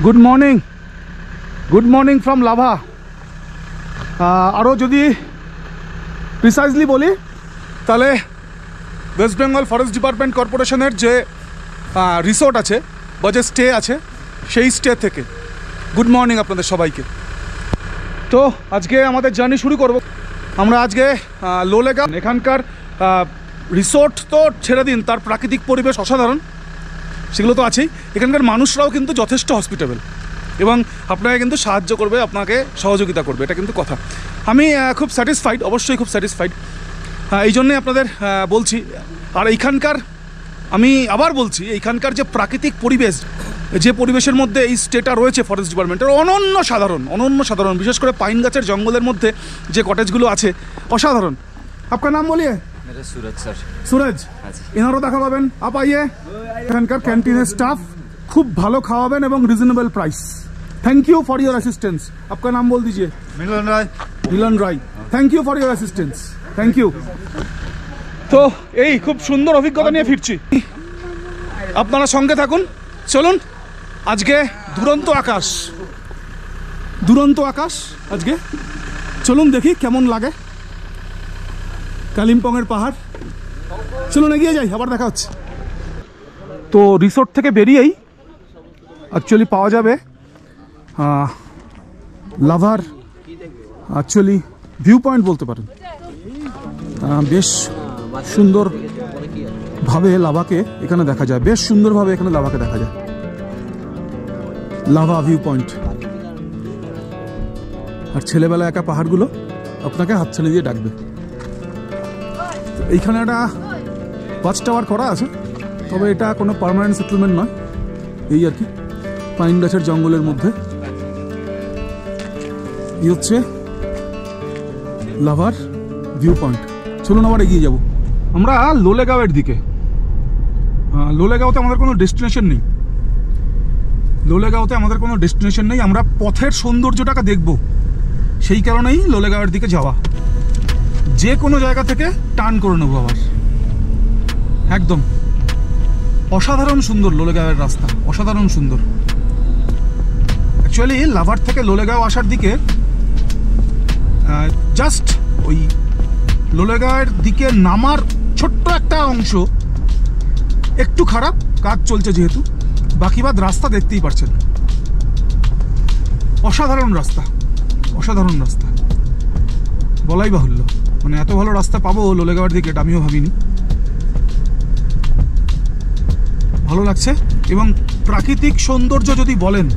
Good morning from lava. আরও যদি precisely বলি তাহলে ওয়েস্ট বেঙ্গল ফরেস্ট ডিপার্টমেন্ট কর্পোরেশনের যে রিসোর্ট আছে বা যে স্টে আছে সেই স্টে থেকে গুড মর্নিং আপনাদের সবাইকে। তো আজকে আমাদের জার্নি শুরু করব। আমরা আজকে লোলেগাঁও, এখানকার রিসোর্ট তো ছেড়ে দিন, তার প্রাকৃতিক পরিবেশ অসাধারণ, সেগুলো তো আছেই। এখানকার মানুষরাও কিন্তু যথেষ্ট হসপিটেবল এবং আপনাকে কিন্তু সাহায্য করবে, আপনাকে সহযোগিতা করবে, এটা কিন্তু কথা। আমি খুব স্যাটিসফাইড, অবশ্যই খুব স্যাটিসফাইড। এই জন্যে আপনাদের বলছি। আর এইখানকার, আমি আবার বলছি, এইখানকার যে প্রাকৃতিক পরিবেশ, যে পরিবেশের মধ্যে এই স্টেটা রয়েছে ফরেস্ট ডিপার্টমেন্টের, অনন্য সাধারণ। বিশেষ করে পাইন গাছের জঙ্গলের মধ্যে যে কটেজগুলো আছে অসাধারণ। আপনার নাম বলিয়ে? सूरज सर। सूरज, इनारो দেখা পাবেন। आप आइए। এখানকার ক্যান্টিনের স্টাফ খুব ভালো খাওয়াবেন এবং reasonable price. Thank you for your assistance. आपका नाम बोल दीजिए। Milan Rai. Thank you for your assistance. Thank you. তো এই খুব সুন্দর অভিজ্ঞতা নিয়ে ফিরছি, আপনারা সঙ্গে থাকুন। চলুন, আজকে দুরন্ত আকাশ আজকে। চলুন দেখি কেমন লাগে কালিম্পংয়ের পাহাড়। চলুন এগিয়ে যাই, আবার দেখা হচ্ছে। তো রিসোর্ট থেকে বেরিয়েই অ্যাকচুয়ালি পাওয়া যাবে লাভার অ্যাকচুয়ালি ভিউ পয়েন্ট বলতে পারেন। বেশ সুন্দরভাবে লাভাকে এখানে দেখা যায়, লাভা ভিউ পয়েন্ট। আর ছেলেবেলা একা পাহাড়গুলো আপনাকে হাতছানি দিয়ে ডাকবে। এইখানে একটা ওয়াচ টাওয়ার করা আছে, তবে এটা কোনো পার্মানেন্ট সেটেলমেন্ট নয়, এই আর কি পাইন গাছের জঙ্গলের মধ্যে। এই হচ্ছে লাভার ভিউ পয়েন্ট। চলুন আবার এগিয়ে যাব আমরা লোলেগাঁওয়ের দিকে। লোলেগাঁওতে আমাদের কোনো ডেস্টিনেশন নেই, আমরা পথের সৌন্দর্যটাকে দেখব, সেই কারণেই লোলেগাঁওয়ের দিকে যাওয়া। যে কোনো জায়গা থেকে টার্ন করে নেবো আবার। একদম অসাধারণ সুন্দর লোলেগাঁওয়ের রাস্তা, অসাধারণ সুন্দর। অ্যাকচুয়ালি লাভার থেকে লোলেগাঁও আসার দিকে জাস্ট ওই লোলেগাঁওয়ের দিকে নামার ছোট্ট একটা অংশ একটু খারাপ, কাজ চলছে যেহেতু, বাকি বাদ রাস্তা দেখতেই পারছেন। অসাধারণ রাস্তা বলাই বাহুল্য। মানে এত ভালো রাস্তা পাবো লোলেগাঁওয়ের দিকে, এটা আমিও ভাবিনি। ভালো লাগছে এবং প্রাকৃতিক সৌন্দর্য যদি বলেন,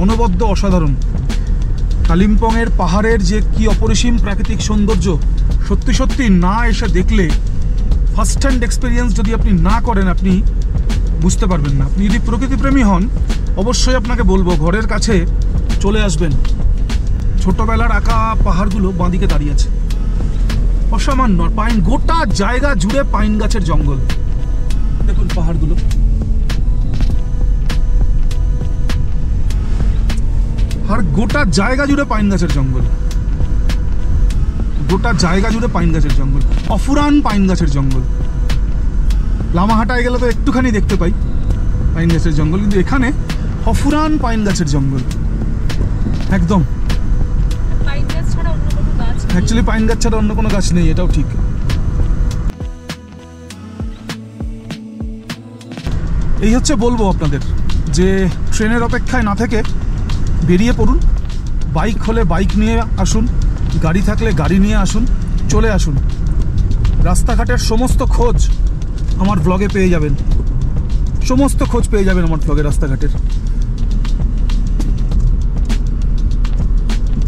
অনবদ্য অসাধারণ। কালিম্পংয়ের পাহাড়ের যে কি অপরিসীম প্রাকৃতিক সৌন্দর্য, সত্যি না এসে দেখলে, ফার্স্ট হ্যান্ড এক্সপিরিয়েন্স যদি আপনি না করেন, আপনি বুঝতে পারবেন না। আপনি যদি প্রকৃতিপ্রেমী হন, অবশ্যই আপনাকে বলবো ঘরের কাছে চলে আসবেন। ছোটবেলার আঁকা পাহাড়গুলো বাঁদিকে দাঁড়িয়ে আছে, অসামান্য। পাইন, গোটা জায়গা জুড়ে পাইন গাছের জঙ্গল। দেখুন পাহাড়গুলো, আর গোটা জায়গা জুড়ে পাইন গাছের জঙ্গল, অফুরান পাইন গাছের জঙ্গল। লামাহাটায় গেলে তো একটুখানি দেখতে পাই পাইন গাছের জঙ্গল, কিন্তু এখানে অফুরান পাইন গাছের জঙ্গল একদম। অ্যাকচুয়ালি পাইন গাছ ছাড়া অন্য কোনো গাছ নেই, এটাও ঠিক। এই হচ্ছে বলবো আপনাদের যে ট্রেনের অপেক্ষায় না থেকে বেরিয়ে পড়ুন। বাইক হলে বাইক নিয়ে আসুন, গাড়ি থাকলে গাড়ি নিয়ে আসুন, চলে আসুন। রাস্তাঘাটের সমস্ত খোঁজ আমার ব্লগে পেয়ে যাবেন, আমার ব্লগে রাস্তাঘাটের।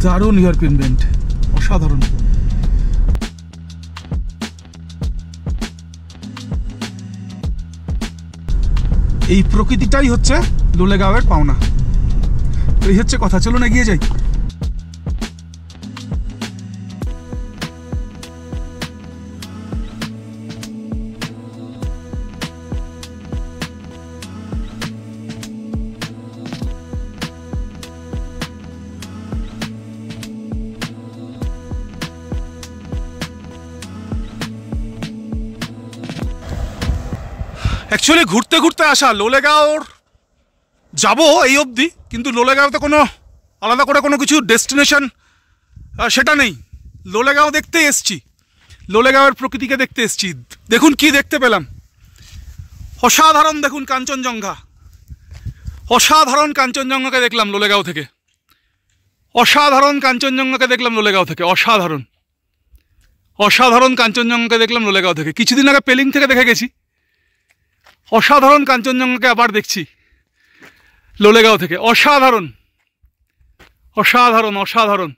দারুণ হেয়ারপিন বেন্ড, অসাধারণ। এই প্রকৃতিটাই হচ্ছে লোলেগাঁওয়ের পাওনা। এই হচ্ছে কথা। চলুন এগিয়ে যাই। অ্যাকচুয়ালি ঘুরতে আসা লোলেগাঁওর যাব এই অবধি, কিন্তু লোলেগাঁওতে কোনো আলাদা করে কোনো কিছু ডেস্টিনেশন সেটা নেই। লোলেগাঁও দেখতেই এসছি, লোলেগাঁওয়ের প্রকৃতিকে দেখতে এসছি। দেখুন কি দেখতে পেলাম, অসাধারণ। দেখুন কাঞ্চনজঙ্ঘা, অসাধারণ কাঞ্চনজঙ্ঘাকে দেখলাম লোলেগাঁও থেকে, অসাধারণ কাঞ্চনজঙ্ঘাকে দেখলাম লোলেগাঁও থেকে, অসাধারণ অসাধারণ কাঞ্চনজঙ্ঘাকে দেখলাম লোলেগাঁও থেকে। কিছুদিন আগে পেলিং থেকে দেখে গেছি, অসাধারণ কাঞ্চনজঙ্ঘাকে আবার দেখছি লোলেগাঁও থেকে। অসাধারণ অসাধারণ অসাধারণ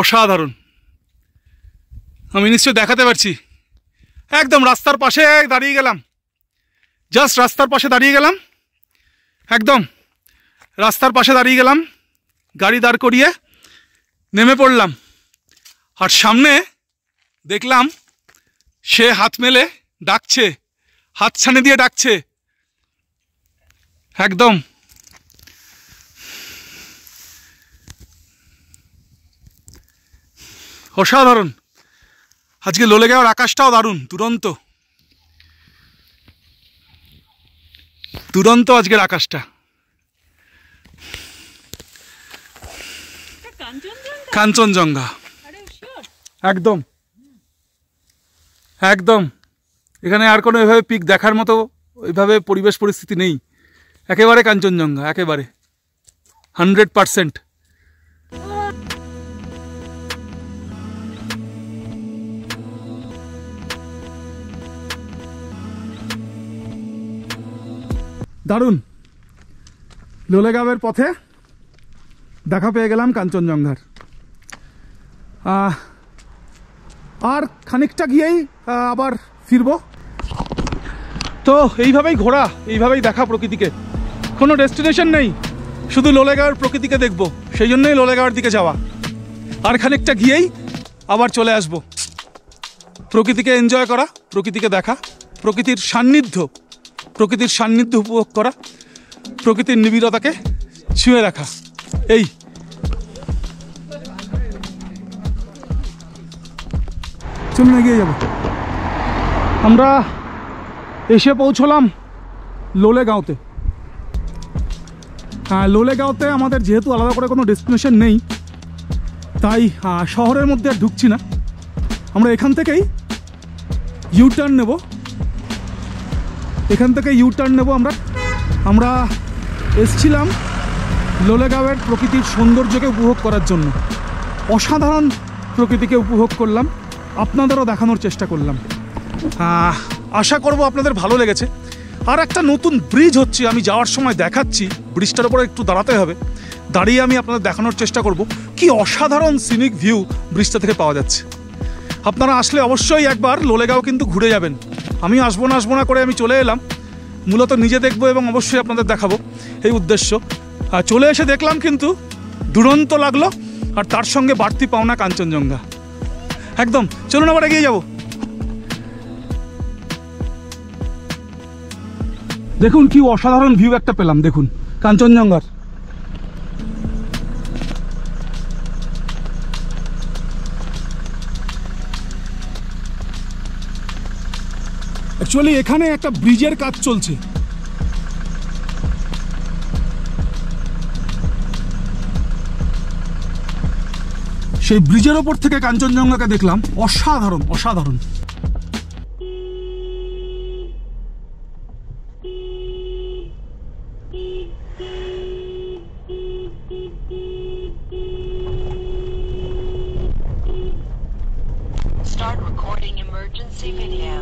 অসাধারণ। আমি নিশ্চয় দেখাতে পারছি। একদম রাস্তার পাশে দাঁড়িয়ে গেলাম, জাস্ট রাস্তার পাশে দাঁড়িয়ে গেলাম, একদম রাস্তার পাশে দাঁড়িয়ে গেলাম, গাড়ি দাঁড় করিয়ে নেমে পড়লাম। আর সামনে দেখলাম সে হাত মেলে ডাকছে, হাত ছানি দিয়ে ডাকছে, একদম অসাধারণ। আজকে লোলেগাঁওয়ের আকাশটাও দারুণ, দুরন্ত দুরন্ত আজকের আকাশটা। কাঞ্চনজঙ্ঘা একদম একদম। এখানে আর কোনো এভাবে পিক দেখার মতো ওইভাবে পরিবেশ পরিস্থিতি নেই, একেবারে কাঞ্চনজঙ্ঘা, একেবারে 100%। দারুণ। লোলেগাঁওয়ের পথে দেখা পেয়ে গেলাম কাঞ্চনজঙ্ঘার। আর খানিকটা গিয়েই আবার ফিরবো। তো এইভাবেই ঘোরা, এইভাবেই দেখা প্রকৃতিকে, কোনো ডেস্টিনেশন নেই, শুধু লোলেগাঁওয়ের প্রকৃতিকে দেখবো, সেই জন্যই লোলেগাঁওয়ের দিকে যাওয়া। আর খানিকটা গিয়েই আবার চলে আসব। প্রকৃতিকে এনজয় করা, প্রকৃতিকে দেখা, প্রকৃতির সান্নিধ্য উপভোগ করা, প্রকৃতির নিবিড়তাকে ছুঁয়ে রাখা। এই চলুন এগিয়ে যাব। আমরা এসে পৌঁছলাম লোলেগাঁওতে। লোলেগাঁওতে আমাদের যেহেতু আলাদা করে কোনো ডেস্টিনেশন নেই, তাই শহরের মধ্যে আর ঢুকছি না। আমরা এখান থেকেই ইউটার্ন নেব, আমরা এসছিলাম লোলেগাঁওয়ের প্রকৃতির সৌন্দর্যকে উপভোগ করার জন্য। অসাধারণ প্রকৃতিকে উপভোগ করলাম, আপনাদেরও দেখানোর চেষ্টা করলাম। আশা করব আপনাদের ভালো লেগেছে। আর একটা নতুন ব্রিজ হচ্ছে, আমি যাওয়ার সময় দেখাচ্ছি। ব্রিজটার উপরে একটু দাঁড়াতে হবে, দাঁড়িয়ে আমি আপনাদের দেখানোর চেষ্টা করব কি অসাধারণ সিনিক ভিউ ব্রিজটা থেকে পাওয়া যাচ্ছে। আপনারা আসলে অবশ্যই একবার লোলেগাঁও কিন্তু ঘুরে যাবেন। আমি আসবো না করে আমি চলে এলাম, মূলত নিজে দেখবো এবং অবশ্যই আপনাদের দেখাবো, এই উদ্দেশ্য। চলে এসে দেখলাম কিন্তু দুরন্ত লাগলো, আর তার সঙ্গে বাড়তি পাওনা কাঞ্চনজঙ্ঘা। একদম চলুন আবার এগিয়ে যাব। দেখুন কি অসাধারণ ভিউ একটা পেলাম, দেখুন কাঞ্চনজঙ্ঘার। অ্যাকচুয়ালি এখানে একটা ব্রিজের কাজ চলছে। সেই ব্রিজের ওপর থেকে কাঞ্চনজঙ্ঘাকে দেখলাম, অসাধারণ অসাধারণ। Start recording emergency video.